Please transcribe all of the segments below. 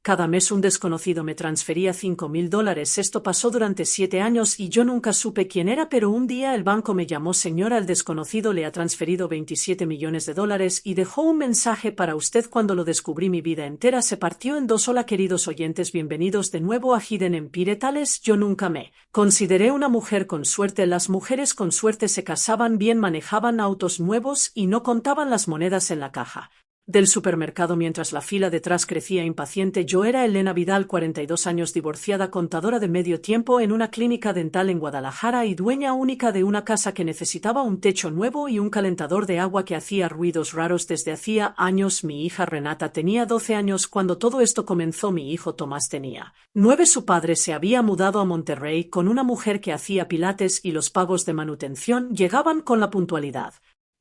Cada mes un desconocido me transfería $5.000. Esto pasó durante 7 años y yo nunca supe quién era, pero un día el banco me llamó: señora, el desconocido le ha transferido $27 millones y dejó un mensaje para usted. Cuando lo descubrí, mi vida entera se partió en dos. Hola, queridos oyentes, bienvenidos de nuevo a Hidden Empire. Tales, yo nunca me consideré una mujer con suerte. Las mujeres con suerte se casaban bien, manejaban autos nuevos y no contaban las monedas en la caja del supermercado mientras la fila detrás crecía impaciente. Yo era Elena Vidal, 42 años, divorciada, contadora de medio tiempo en una clínica dental en Guadalajara y dueña única de una casa que necesitaba un techo nuevo y un calentador de agua que hacía ruidos raros desde hacía años. Mi hija Renata tenía 12 años cuando todo esto comenzó. Mi hijo Tomás tenía 9. Su padre se había mudado a Monterrey con una mujer que hacía pilates y los pagos de manutención llegaban con la puntualidad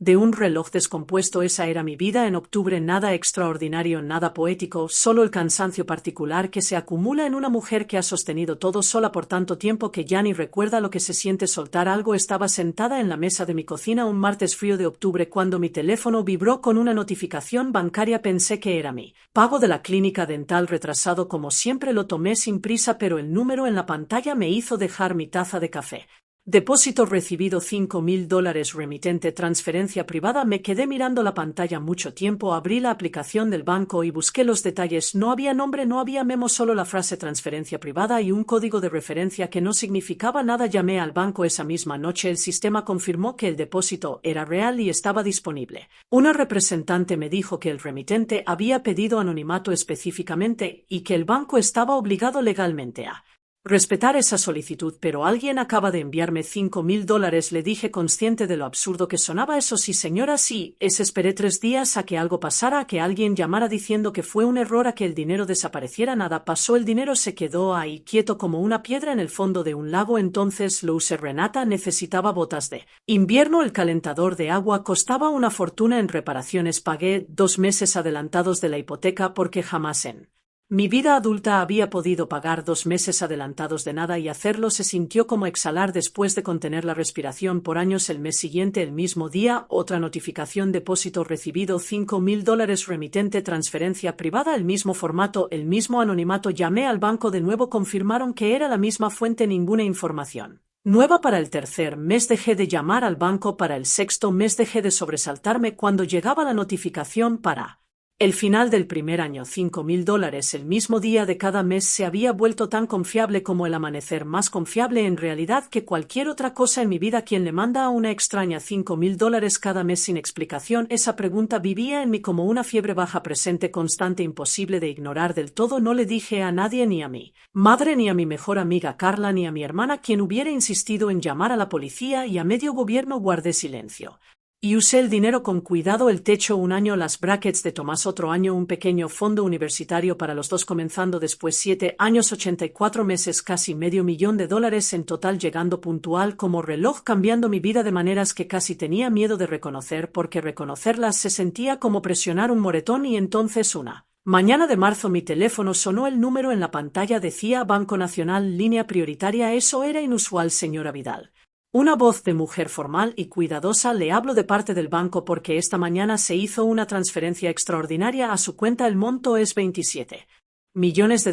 de un reloj descompuesto. Esa era mi vida en octubre. Nada extraordinario, nada poético, solo el cansancio particular que se acumula en una mujer que ha sostenido todo sola por tanto tiempo que ya ni recuerda lo que se siente soltar algo. Estaba sentada en la mesa de mi cocina un martes frío de octubre cuando mi teléfono vibró con una notificación bancaria. Pensé que era mi pago de la clínica dental retrasado. Como siempre lo tomé sin prisa, pero el número en la pantalla me hizo dejar mi taza de café. Depósito recibido $5.000, remitente, transferencia privada. Me quedé mirando la pantalla mucho tiempo. Abrí la aplicación del banco y busqué los detalles. No había nombre, no había memo, solo la frase transferencia privada y un código de referencia que no significaba nada. Llamé al banco esa misma noche. El sistema confirmó que el depósito era real y estaba disponible. Una representante me dijo que el remitente había pedido anonimato específicamente y que el banco estaba obligado legalmente a respetar esa solicitud. Pero alguien acaba de enviarme $5.000, le dije, consciente de lo absurdo que sonaba. Eso sí, señora, sí. Esperé 3 días a que algo pasara, a que alguien llamara diciendo que fue un error, a que el dinero desapareciera. Nada pasó. El dinero se quedó ahí quieto como una piedra en el fondo de un lago. Entonces lo usé. Renata necesitaba botas de invierno. El calentador de agua costaba una fortuna en reparaciones. Pagué 2 meses adelantados de la hipoteca porque jamás en mi vida adulta había podido pagar 2 meses adelantados de nada, y hacerlo se sintió como exhalar después de contener la respiración por años. El mes siguiente, el mismo día, otra notificación: depósito recibido $5.000, remitente, transferencia privada, el mismo formato, el mismo anonimato. Llamé al banco de nuevo, confirmaron que era la misma fuente, ninguna información nueva. Para el 3er mes dejé de llamar al banco. Para el 6.º mes dejé de sobresaltarme cuando llegaba la notificación para el final del primer año. $5.000. El mismo día de cada mes se había vuelto tan confiable como el amanecer, más confiable en realidad que cualquier otra cosa en mi vida. ¿Quién le manda a una extraña $5.000 cada mes sin explicación? Esa pregunta vivía en mí como una fiebre baja, presente, constante, imposible de ignorar del todo. No le dije a nadie, ni a mi madre, ni a mi mejor amiga Carla, ni a mi hermana, quien hubiera insistido en llamar a la policía, y a medio gobierno guardé silencio. Y usé el dinero con cuidado. El techo, un año; las brackets de Tomás, otro año; un pequeño fondo universitario para los dos, comenzando después 7 años, 84 meses, casi $500,000 en total, llegando puntual como reloj, cambiando mi vida de maneras que casi tenía miedo de reconocer, porque reconocerlas se sentía como presionar un moretón. Y entonces, una mañana de marzo, mi teléfono sonó. El número en la pantalla decía Banco Nacional, línea prioritaria. Eso era inusual. Señora Vidal. Una voz de mujer formal y cuidadosa: le hablo de parte del banco porque esta mañana se hizo una transferencia extraordinaria a su cuenta. El monto es $27 millones.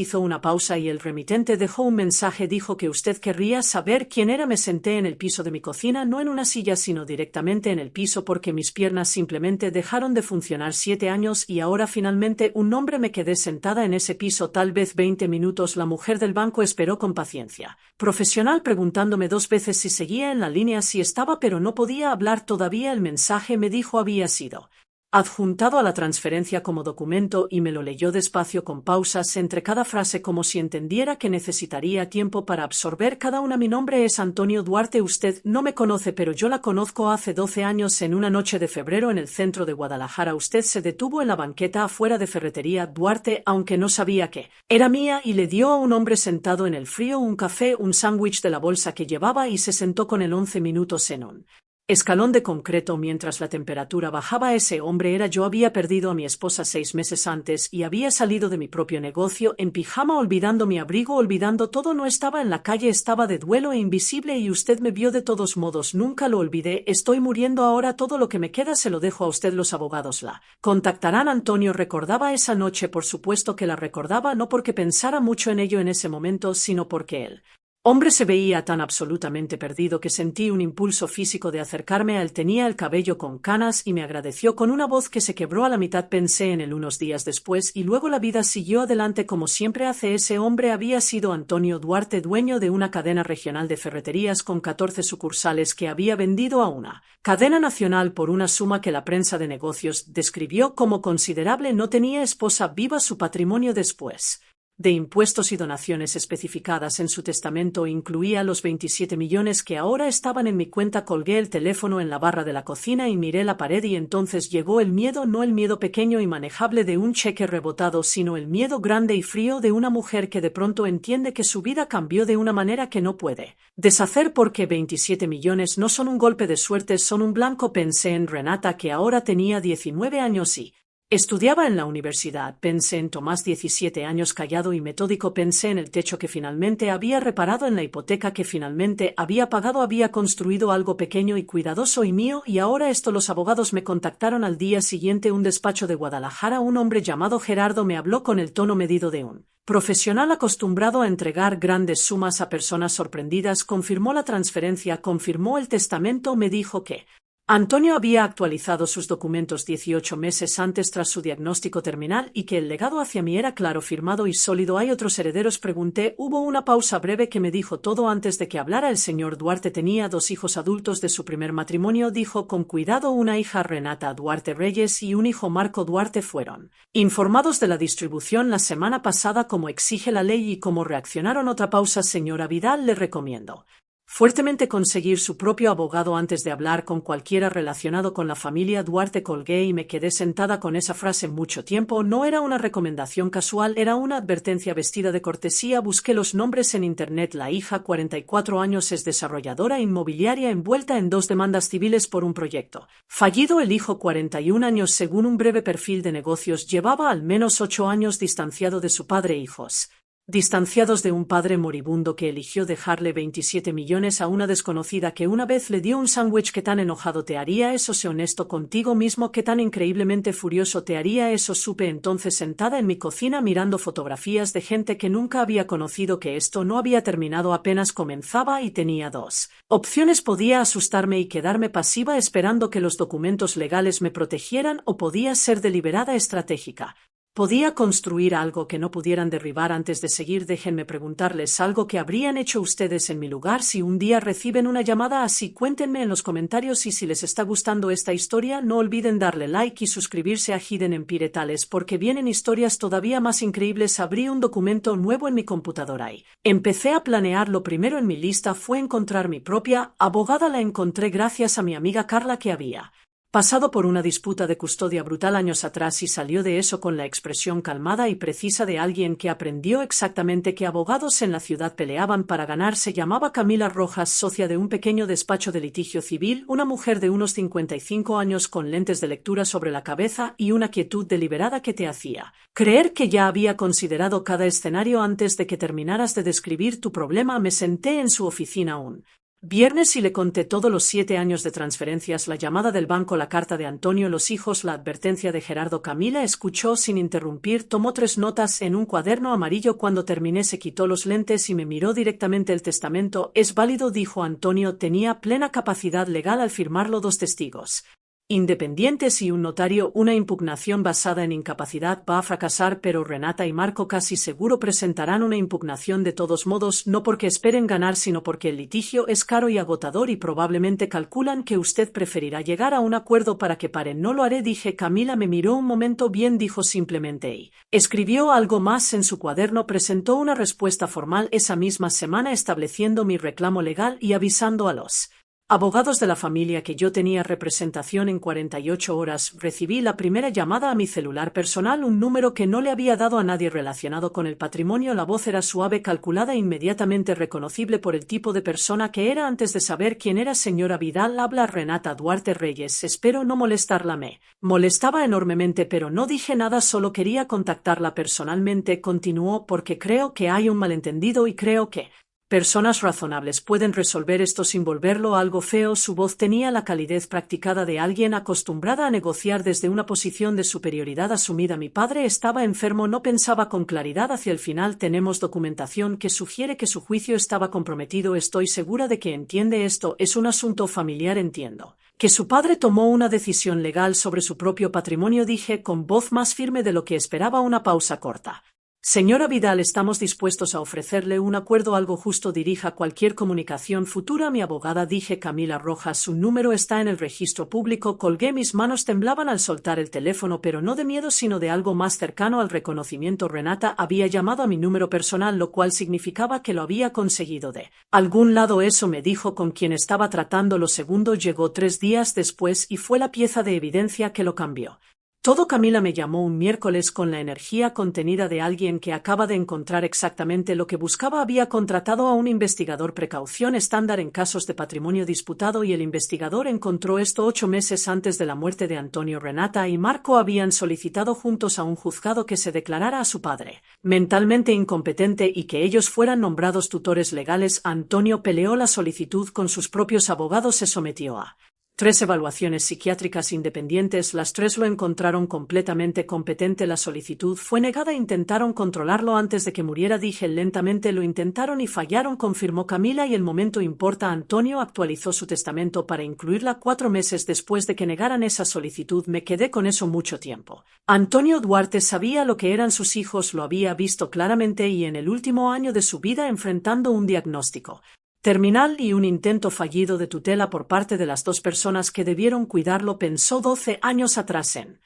Hizo una pausa y el remitente dejó un mensaje. Dijo que usted querría saber quién era. Me senté en el piso de mi cocina, no en una silla, sino directamente en el piso, porque mis piernas simplemente dejaron de funcionar. 7 años y ahora finalmente un nombre. Me quedé sentada en ese piso tal vez 20 minutos. La mujer del banco esperó con paciencia profesional, preguntándome 2 veces si seguía en la línea, si estaba, pero no podía hablar todavía. El mensaje, me dijo, había sido adjuntado a la transferencia como documento, y me lo leyó despacio, con pausas entre cada frase, como si entendiera que necesitaría tiempo para absorber cada una. Mi nombre es Antonio Duarte. Usted no me conoce, pero yo la conozco. Hace 12 años, en una noche de febrero en el centro de Guadalajara, usted se detuvo en la banqueta afuera de Ferretería Duarte, aunque no sabía que era mía, y le dio a un hombre sentado en el frío un café, un sándwich de la bolsa que llevaba, y se sentó con él 11 minutos en un Escalón de concreto mientras la temperatura bajaba. Ese hombre era yo. Había perdido a mi esposa 6 meses antes y había salido de mi propio negocio en pijama, olvidando mi abrigo, olvidando todo. No estaba en la calle, estaba de duelo e invisible y usted me vio. De todos modos, nunca lo olvidé. Estoy muriendo ahora. Todo lo que me queda se lo dejo a usted. Los abogados la contactarán. Antonio recordaba esa noche. Por supuesto que la recordaba, no porque pensara mucho en ello en ese momento, sino porque él hombre se veía tan absolutamente perdido que sentí un impulso físico de acercarme a él. Tenía el cabello con canas y me agradeció con una voz que se quebró a la mitad. Pensé en él unos días después y luego la vida siguió adelante como siempre hace. Ese hombre había sido Antonio Duarte, dueño de una cadena regional de ferreterías con 14 sucursales que había vendido a una cadena nacional por una suma que la prensa de negocios describió como considerable. No tenía esposa viva. Su patrimonio después de impuestos y donaciones especificadas en su testamento incluía los 27 millones que ahora estaban en mi cuenta. Colgué el teléfono en la barra de la cocina y miré la pared y entonces llegó el miedo, no el miedo pequeño y manejable de un cheque rebotado, sino el miedo grande y frío de una mujer que de pronto entiende que su vida cambió de una manera que no puede deshacer porque 27 millones no son un golpe de suerte, son un blanco. Pensé en Renata, que ahora tenía 19 años y estudiaba en la universidad. Pensé en Tomás, 17 años, callado y metódico. Pensé en el techo que finalmente había reparado, en la hipoteca que finalmente había pagado. Había construido algo pequeño y cuidadoso y mío, y ahora esto. Los abogados me contactaron al día siguiente. Un despacho de Guadalajara. Un hombre llamado Gerardo me habló con el tono medido de un profesional acostumbrado a entregar grandes sumas a personas sorprendidas. Confirmó la transferencia, confirmó el testamento. Me dijo que Antonio había actualizado sus documentos 18 meses antes tras su diagnóstico terminal y que el legado hacia mí era claro, firmado y sólido. ¿Hay otros herederos?, pregunté. Hubo una pausa breve que me dijo todo antes de que hablara. El señor Duarte tenía 2 hijos adultos de su primer matrimonio, dijo con cuidado. Una hija, Renata Duarte Reyes, y un hijo, Marco Duarte, fueron informados de la distribución la semana pasada como exige la ley. ¿Y cómo reaccionaron? Otra pausa. Señora Vidal, le recomiendo fuertemente conseguir su propio abogado antes de hablar con cualquiera relacionado con la familia Duarte. Colgué y me quedé sentada con esa frase mucho tiempo. No era una recomendación casual, era una advertencia vestida de cortesía. Busqué los nombres en internet. La hija, 44 años, es desarrolladora inmobiliaria envuelta en 2 demandas civiles por un proyecto fallido. El hijo, 41 años, según un breve perfil de negocios, llevaba al menos 8 años distanciado de su padre. Hijos distanciados de un padre moribundo que eligió dejarle 27 millones a una desconocida que una vez le dio un sándwich. ¿Qué tan enojado te haría eso? Sé honesto contigo mismo. ¿Qué tan increíblemente furioso te haría eso? Supe entonces, sentada en mi cocina mirando fotografías de gente que nunca había conocido, que esto no había terminado, apenas comenzaba y tenía 2 opciones. Podía asustarme y quedarme pasiva esperando que los documentos legales me protegieran, o podía ser deliberada, estratégica. Podía construir algo que no pudieran derribar. Antes de seguir, déjenme preguntarles algo. ¿Qué habrían hecho ustedes en mi lugar si un día reciben una llamada así? Cuéntenme en los comentarios, y si les está gustando esta historia, no olviden darle like y suscribirse a Hidden Empire Tales, porque vienen historias todavía más increíbles. Abrí un documento nuevo en mi computadora y empecé a planear. Lo primero en mi lista fue encontrar mi propia abogada. La encontré gracias a mi amiga Carla, que había pasado por una disputa de custodia brutal años atrás y salió de eso con la expresión calmada y precisa de alguien que aprendió exactamente qué abogados en la ciudad peleaban para ganar. Se llamaba Camila Rojas, socia de un pequeño despacho de litigio civil, una mujer de unos 55 años con lentes de lectura sobre la cabeza y una quietud deliberada que te hacía creer que ya había considerado cada escenario antes de que terminaras de describir tu problema. Me senté en su oficina un viernes y le conté todos los 7 años de transferencias, la llamada del banco, la carta de Antonio, los hijos, la advertencia de Gerardo. Camila escuchó sin interrumpir, tomó 3 notas en un cuaderno amarillo. Cuando terminé se quitó los lentes y me miró directamente. El testamento es válido, dijo Antonio. Tenía plena capacidad legal al firmarlo. 2 testigos independientes y un notario. Una impugnación basada en incapacidad va a fracasar, pero Renata y Marco casi seguro presentarán una impugnación de todos modos, no porque esperen ganar, sino porque el litigio es caro y agotador y probablemente calculan que usted preferirá llegar a un acuerdo para que paren. No lo haré, dije. Camila me miró un momento. Bien, dijo simplemente y escribió algo más en su cuaderno. Presentó una respuesta formal esa misma semana estableciendo mi reclamo legal y avisando a los Abogados de la familia que yo tenía representación en 48 horas, recibí la primera llamada a mi celular personal, un número que no le había dado a nadie relacionado con el patrimonio. La voz era suave, calculada e inmediatamente reconocible por el tipo de persona que era antes de saber quién era. Señora Vidal, habla Renata Duarte Reyes. Espero no molestarla. Me molestaba enormemente, pero no dije nada, solo quería contactarla personalmente. Continuó, porque creo que hay un malentendido y creo que personas razonables pueden resolver esto sin volverlo algo feo. Su voz tenía la calidez practicada de alguien acostumbrada a negociar desde una posición de superioridad asumida. Mi padre estaba enfermo, no pensaba con claridad hacia el final. Tenemos documentación que sugiere que su juicio estaba comprometido. Estoy segura de que entiende esto. Es un asunto familiar. Entiendo que su padre tomó una decisión legal sobre su propio patrimonio, dije con voz más firme de lo que esperaba. Una pausa corta. Señora Vidal, estamos dispuestos a ofrecerle un acuerdo algo justo. Dirija cualquier comunicación futura a mi abogada, dije. Camila Rojas, su número está en el registro público. Colgué, mis manos temblaban al soltar el teléfono, pero no de miedo, sino de algo más cercano al reconocimiento. Renata había llamado a mi número personal, lo cual significaba que lo había conseguido de algún lado. Eso me dijo con quien estaba tratando. Lo segundo llegó 3 días después y fue la pieza de evidencia que lo cambió todo. Camila me llamó un miércoles con la energía contenida de alguien que acaba de encontrar exactamente lo que buscaba. Había contratado a un investigador, precaución estándar en casos de patrimonio disputado, y el investigador encontró esto 8 meses antes de la muerte de Antonio. Renata y Marco habían solicitado juntos a un juzgado que se declarara a su padre mentalmente incompetente y que ellos fueran nombrados tutores legales. Antonio peleó la solicitud con sus propios abogados. Se sometió a 3 evaluaciones psiquiátricas independientes. Las 3 lo encontraron completamente competente. La solicitud fue negada. Intentaron controlarlo antes de que muriera, dije lentamente. Lo intentaron y fallaron, confirmó Camila, y el momento importa. Antonio actualizó su testamento para incluirla 4 meses después de que negaran esa solicitud. Me quedé con eso mucho tiempo. Antonio Duarte sabía lo que eran sus hijos, lo había visto claramente, y en el último año de su vida enfrentando un diagnóstico terminal y un intento fallido de tutela por parte de las 2 personas que debieron cuidarlo. Pensó 12 años atrás en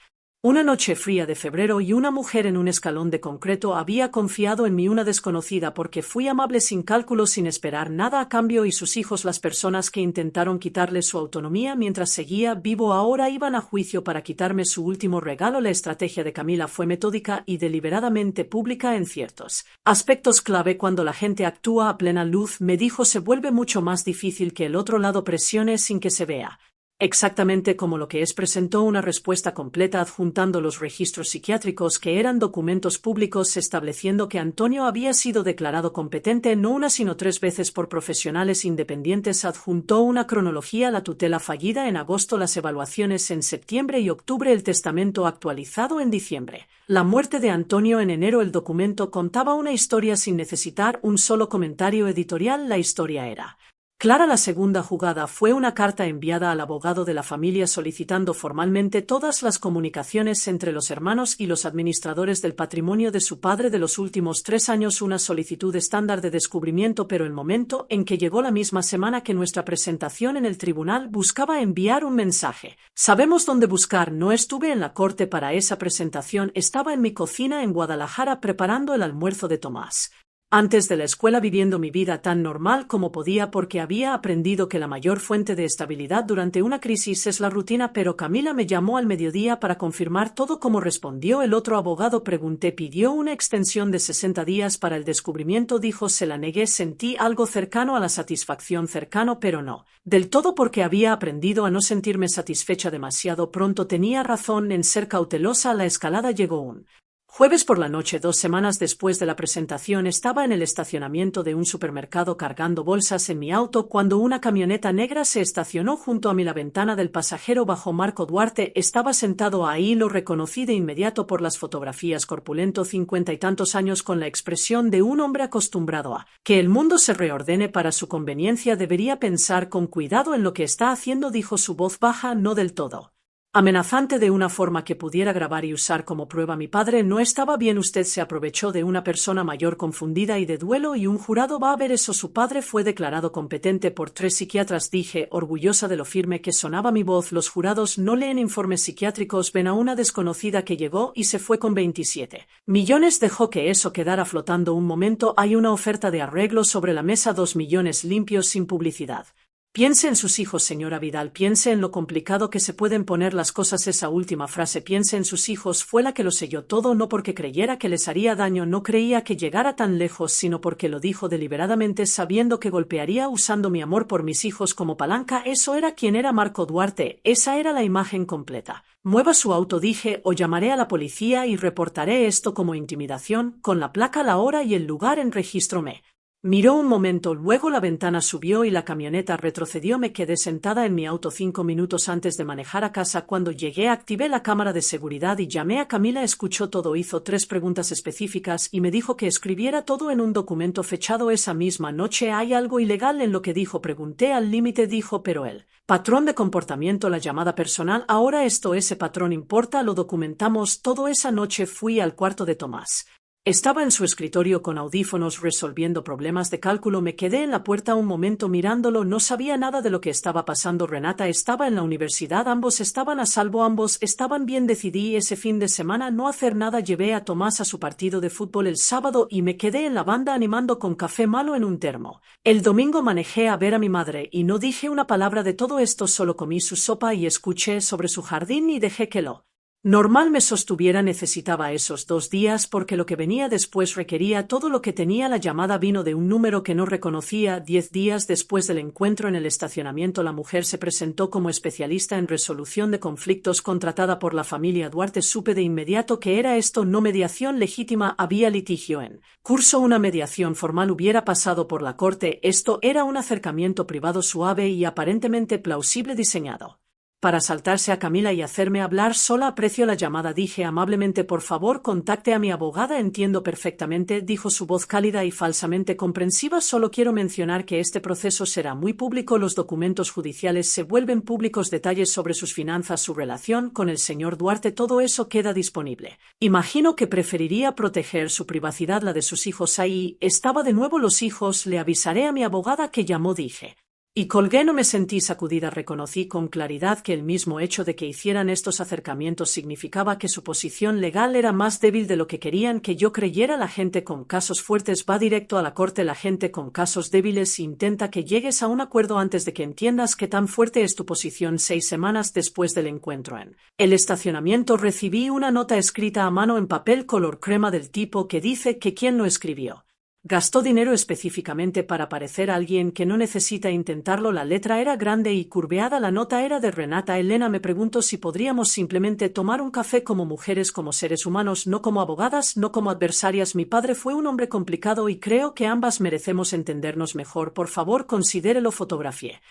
una noche fría de febrero, y una mujer en un escalón de concreto había confiado en mí, una desconocida, porque fui amable sin cálculo, sin esperar nada a cambio, y sus hijos, las personas que intentaron quitarle su autonomía mientras seguía vivo, ahora iban a juicio para quitarme su último regalo. La estrategia de Camila fue metódica y deliberadamente pública en ciertos aspectos clave. Cuando la gente actúa a plena luz, me dijo, se vuelve mucho más difícil que el otro lado presione sin que se vea exactamente como lo que es. Presentó una respuesta completa adjuntando los registros psiquiátricos, que eran documentos públicos, estableciendo que Antonio había sido declarado competente no una sino 3 veces por profesionales independientes. Adjuntó una cronología: la tutela fallida en agosto, las evaluaciones en septiembre y octubre, el testamento actualizado en diciembre, la muerte de Antonio en enero. El documento contaba una historia sin necesitar un solo comentario editorial. La historia era clara. La segunda jugada fue una carta enviada al abogado de la familia solicitando formalmente todas las comunicaciones entre los hermanos y los administradores del patrimonio de su padre de los últimos 3 años, una solicitud estándar de descubrimiento, pero el momento en que llegó, la misma semana que nuestra presentación en el tribunal, buscaba enviar un mensaje. Sabemos dónde buscar. No estuve en la corte para esa presentación, estaba en mi cocina en Guadalajara preparando el almuerzo de Tomás antes de la escuela, viviendo mi vida tan normal como podía, porque había aprendido que la mayor fuente de estabilidad durante una crisis es la rutina. Pero Camila me llamó al mediodía para confirmar todo. ¿Cómo respondió el otro abogado?, pregunté. Pidió una extensión de 60 días para el descubrimiento, dijo. Se la negué. Sentí algo cercano a la satisfacción, cercano pero no del todo, porque había aprendido a no sentirme satisfecha demasiado pronto. Tenía razón en ser cautelosa. La escalada llegó un jueves por la noche. 2 semanas después de la presentación, estaba en el estacionamiento de un supermercado cargando bolsas en mi auto cuando una camioneta negra se estacionó junto a mí. La ventana del pasajero bajó. Marco Duarte estaba sentado ahí. Lo reconocí de inmediato por las fotografías. Corpulento, 50 y tantos años, con la expresión de un hombre acostumbrado a que el mundo se reordene para su conveniencia. Debería pensar con cuidado en lo que está haciendo, dijo, su voz baja, no del todo amenazante, de una forma que pudiera grabar y usar como prueba. Mi padre no estaba bien. Usted se aprovechó de una persona mayor, confundida y de duelo, y un jurado va a ver eso. Su padre fue declarado competente por 3 psiquiatras, dije, orgullosa de lo firme que sonaba mi voz. Los jurados no leen informes psiquiátricos. Ven a una desconocida que llegó y se fue con 27 millones. Dejó que eso quedara flotando un momento. Hay una oferta de arreglo sobre la mesa, 2 millones limpios, sin publicidad. Piense en sus hijos, señora Vidal, piense en lo complicado que se pueden poner las cosas. Esa última frase, piense en sus hijos, fue la que lo selló todo, no porque creyera que les haría daño, no creía que llegara tan lejos, sino porque lo dijo deliberadamente sabiendo que golpearía usando mi amor por mis hijos como palanca. Eso era quien era Marco Duarte, esa era la imagen completa. Mueva su auto, dije, o llamaré a la policía y reportaré esto como intimidación, con la placa, la hora y el lugar en registro. Me miró un momento, luego la ventana subió y la camioneta retrocedió. Me quedé sentada en mi auto 5 minutos antes de manejar a casa. Cuando llegué activé la cámara de seguridad y llamé a Camila. Escuchó todo, hizo 3 preguntas específicas y me dijo que escribiera todo en un documento fechado esa misma noche. ¿Hay algo ilegal en lo que dijo? Pregunté. Al límite, dijo, pero el patrón de comportamiento, la llamada personal, ahora ese patrón importa, lo documentamos todo. Esa noche fui al cuarto de Tomás. Estaba en su escritorio con audífonos resolviendo problemas de cálculo. Me quedé en la puerta un momento mirándolo. No sabía nada de lo que estaba pasando. Renata estaba en la universidad. Ambos estaban a salvo. Ambos estaban bien. Decidí ese fin de semana no hacer nada. Llevé a Tomás a su partido de fútbol el sábado y me quedé en la banda animando con café malo en un termo. El domingo manejé a ver a mi madre y no dije una palabra de todo esto. Solo comí su sopa y escuché sobre su jardín y dejé que lo normal me sostuviera. Necesitaba esos 2 días porque lo que venía después requería todo lo que tenía. La llamada vino de un número que no reconocía. 10 días después del encuentro en el estacionamiento, la mujer se presentó como especialista en resolución de conflictos contratada por la familia Duarte. Supe de inmediato que era esto, no mediación legítima, había litigio en curso. Una mediación formal hubiera pasado por la corte. Esto era un acercamiento privado suave y aparentemente plausible, diseñado para saltarse a Camila y hacerme hablar sola. Aprecio la llamada, dije amablemente. Por favor, contacte a mi abogada. Entiendo perfectamente, dijo su voz cálida y falsamente comprensiva. Solo quiero mencionar que este proceso será muy público. Los documentos judiciales se vuelven públicos. Detalles sobre sus finanzas, su relación con el señor Duarte, todo eso queda disponible. Imagino que preferiría proteger su privacidad, la de sus hijos. Ahí estaba de nuevo, los hijos. Le avisaré a mi abogada que llamó, dije. Y colgué. No me sentí sacudida. Reconocí con claridad que el mismo hecho de que hicieran estos acercamientos significaba que su posición legal era más débil de lo que querían que yo creyera. La gente con casos fuertes va directo a la corte. La gente con casos débiles intenta que llegues a un acuerdo antes de que entiendas qué tan fuerte es tu posición. 6 semanas después del encuentro en el estacionamiento recibí una nota escrita a mano en papel color crema del tipo que dice que quien lo escribió gastó dinero específicamente para parecer alguien que no necesita intentarlo. La letra era grande y curveada. La nota era de Renata Elena. Me pregunto si podríamos simplemente tomar un café como mujeres, como seres humanos, no como abogadas, no como adversarias. Mi padre fue un hombre complicado y creo que ambas merecemos entendernos mejor. Por favor, considérelo. Fotografié